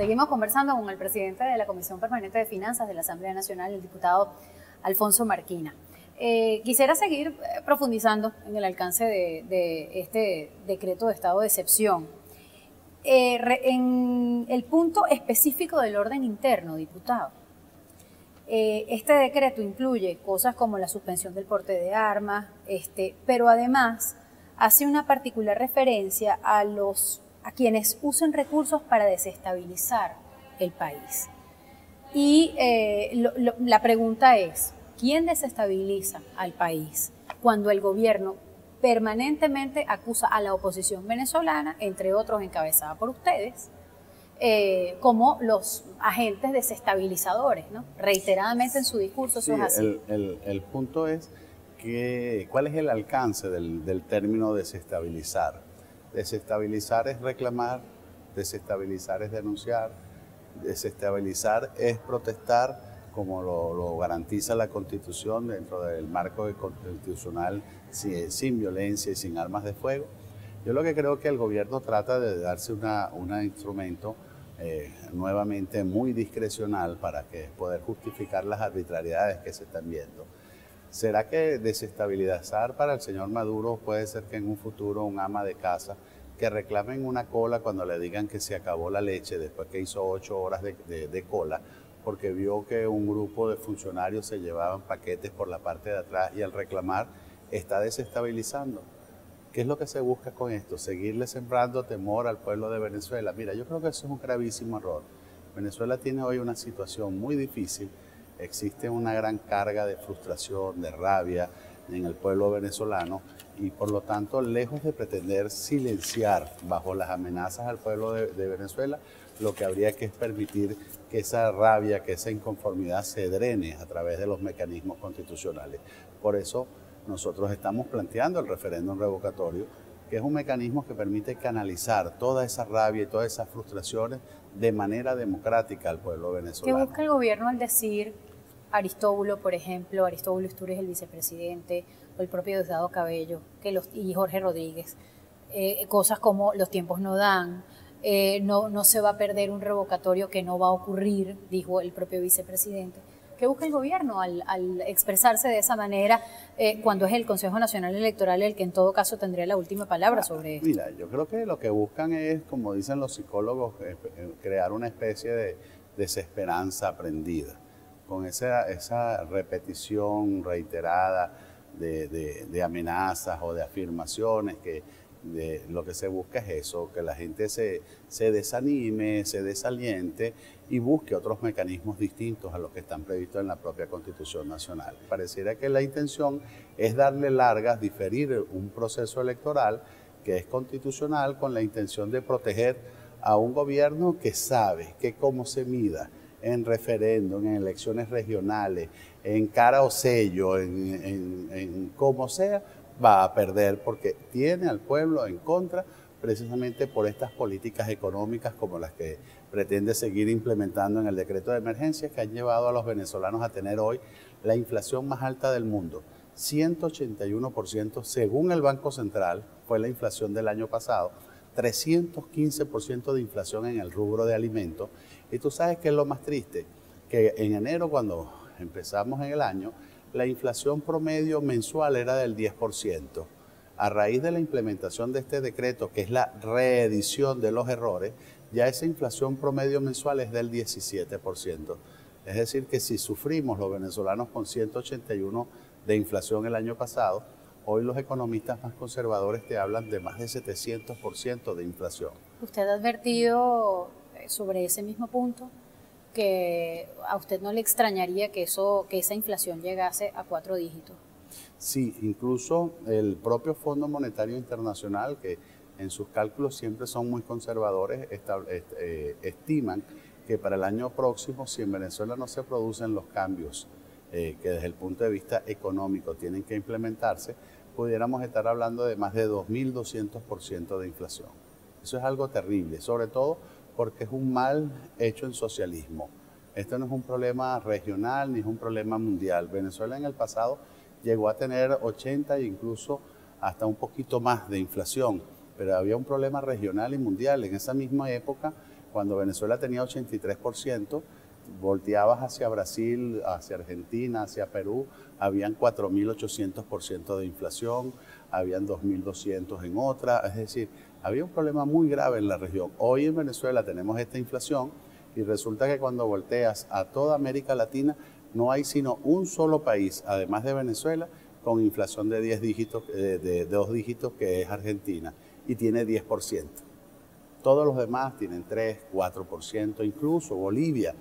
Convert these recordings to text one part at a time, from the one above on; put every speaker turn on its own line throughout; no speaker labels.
Seguimos conversando con el presidente de la Comisión Permanente de Finanzas de la Asamblea Nacional, el diputado Alfonso Marquina. Quisiera seguir profundizando en el alcance de este decreto de estado de excepción. En el punto específico del orden interno, diputado, este decreto incluye cosas como la suspensión del porte de armas, pero además hace una particular referencia a quienes usen recursos para desestabilizar el país. Y la pregunta es, ¿quién desestabiliza al país cuando el gobierno permanentemente acusa a la oposición venezolana, entre otros encabezada por ustedes, como los agentes desestabilizadores, ¿no? Reiteradamente en su discurso eso es así.
El punto es que, ¿cuál es el alcance del término desestabilizar? Desestabilizar es reclamar, desestabilizar es denunciar, desestabilizar es protestar, como lo garantiza la Constitución dentro del marco constitucional, sin violencia y sin armas de fuego. Yo lo que creo que el gobierno trata de darse un instrumento nuevamente muy discrecional para poder justificar las arbitrariedades que se están viendo. ¿Será que desestabilizar para el señor Maduro puede ser que en un futuro un ama de casa que reclamen una cola cuando le digan que se acabó la leche después que hizo 8 horas de cola porque vio que un grupo de funcionarios se llevaban paquetes por la parte de atrás y al reclamar está desestabilizando? ¿Qué es lo que se busca con esto? Seguirle sembrando temor al pueblo de Venezuela. Mira, yo creo que eso es un gravísimo error. Venezuela tiene hoy una situación muy difícil. Existe una gran carga de frustración, de rabia en el pueblo venezolano y por lo tanto, lejos de pretender silenciar bajo las amenazas al pueblo de Venezuela, lo que habría que es permitir que esa rabia, que esa inconformidad se drene a través de los mecanismos constitucionales. Por eso nosotros estamos planteando el referéndum revocatorio, que es un mecanismo que permite canalizar toda esa rabia y todas esas frustraciones de manera democrática al pueblo venezolano.
¿Qué busca el gobierno al decir Aristóbulo, por ejemplo, Aristóbulo Istúriz, el vicepresidente, o el propio Diosdado Cabello y Jorge Rodríguez, cosas como los tiempos no dan, no se va a perder un revocatorio que no va a ocurrir, dijo el propio vicepresidente? ¿Qué busca el gobierno al expresarse de esa manera cuando es el Consejo Nacional Electoral el que en todo caso tendría la última palabra sobre esto?
Mira, yo creo que lo que buscan es, como dicen los psicólogos, crear una especie de desesperanza aprendida, con esa repetición reiterada de amenazas o de afirmaciones lo que se busca es eso, que la gente se desanime, se desaliente y busque otros mecanismos distintos a los que están previstos en la propia Constitución Nacional. Pareciera que la intención es darle largas, diferir un proceso electoral que es constitucional con la intención de proteger a un gobierno que sabe que cómo se mida en referéndum, en elecciones regionales, en cara o sello, en como sea, va a perder porque tiene al pueblo en contra precisamente por estas políticas económicas como las que pretende seguir implementando en el decreto de emergencia que han llevado a los venezolanos a tener hoy la inflación más alta del mundo. 181% según el Banco Central fue la inflación del año pasado, 315% de inflación en el rubro de alimentos. Y tú sabes qué es lo más triste, que en enero cuando empezamos en el año, la inflación promedio mensual era del 10%. A raíz de la implementación de este decreto, que es la reedición de los errores, ya esa inflación promedio mensual es del 17%. Es decir, que si sufrimos los venezolanos con 181 de inflación el año pasado, hoy los economistas más conservadores te hablan de más de 700% de inflación.
¿Usted ha advertido sobre ese mismo punto que a usted no le extrañaría que esa inflación llegase a 4 dígitos?
Sí, incluso el propio Fondo Monetario Internacional, que en sus cálculos siempre son muy conservadores, estiman que para el año próximo, si en Venezuela no se producen los cambios que desde el punto de vista económico tienen que implementarse, pudiéramos estar hablando de más de 2.200% de inflación. Eso es algo terrible, sobre todo porque es un mal hecho en socialismo. Esto no es un problema regional ni es un problema mundial. Venezuela en el pasado llegó a tener 80 e incluso hasta un poquito más de inflación, pero había un problema regional y mundial. En esa misma época Cuando Venezuela tenía 83%, volteabas hacia Brasil, hacia Argentina, hacia Perú, habían 4.800% de inflación, habían 2.200 en otra, es decir, había un problema muy grave en la región. Hoy en Venezuela tenemos esta inflación y resulta que cuando volteas a toda América Latina no hay sino un solo país, además de Venezuela, con inflación de 10 dígitos, de 2 dígitos, que es Argentina, y tiene 10%. Todos los demás tienen 3, 4%, incluso Bolivia,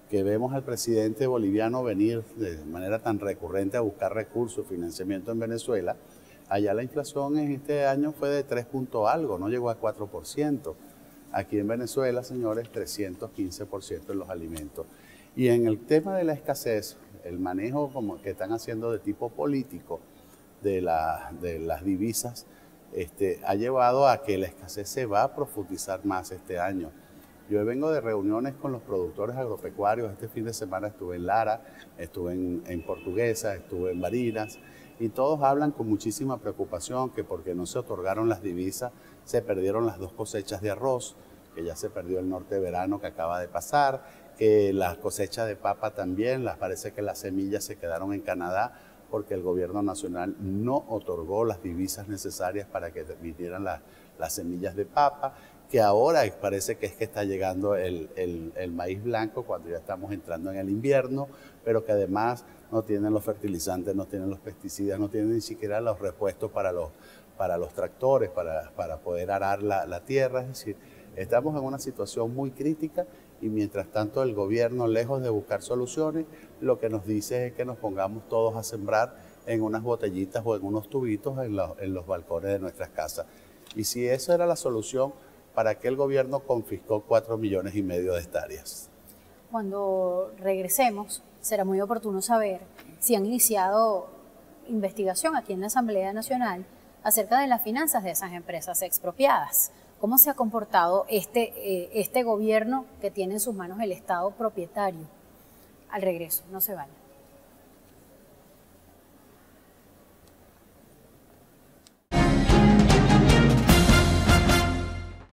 que vemos al presidente boliviano venir de manera tan recurrente a buscar recursos, financiamiento en Venezuela. Allá la inflación en este año fue de 3 punto algo, no llegó a 4%. Aquí en Venezuela, señores, 315% en los alimentos. Y en el tema de la escasez, el manejo como que están haciendo de tipo político de las divisas, ha llevado a que la escasez se va a profundizar más este año. Yo vengo de reuniones con los productores agropecuarios. Este fin de semana estuve en Lara, estuve en Portuguesa, estuve en Barinas, y todos hablan con muchísima preocupación que porque no se otorgaron las divisas, se perdieron las 2 cosechas de arroz, que ya se perdió el norte de verano que acaba de pasar, que las cosechas de papa también, parece que las semillas se quedaron en Canadá porque el gobierno nacional no otorgó las divisas necesarias para que vinieran las semillas de papa, que ahora parece que es que está llegando el maíz blanco cuando ya estamos entrando en el invierno, pero que además no tienen los fertilizantes, no tienen los pesticidas, no tienen ni siquiera los repuestos para los tractores, para poder arar la tierra. Es decir, estamos en una situación muy crítica y mientras tanto el gobierno, lejos de buscar soluciones, lo que nos dice es que nos pongamos todos a sembrar en unas botellitas o en unos tubitos en los balcones de nuestras casas. Y si esa era la solución, ¿para qué el gobierno confiscó 4,5 millones de hectáreas?
Cuando regresemos, será muy oportuno saber si han iniciado investigación aquí en la Asamblea Nacional acerca de las finanzas de esas empresas expropiadas. ¿Cómo se ha comportado este gobierno que tiene en sus manos el Estado propietario? Al regreso, no se vayan.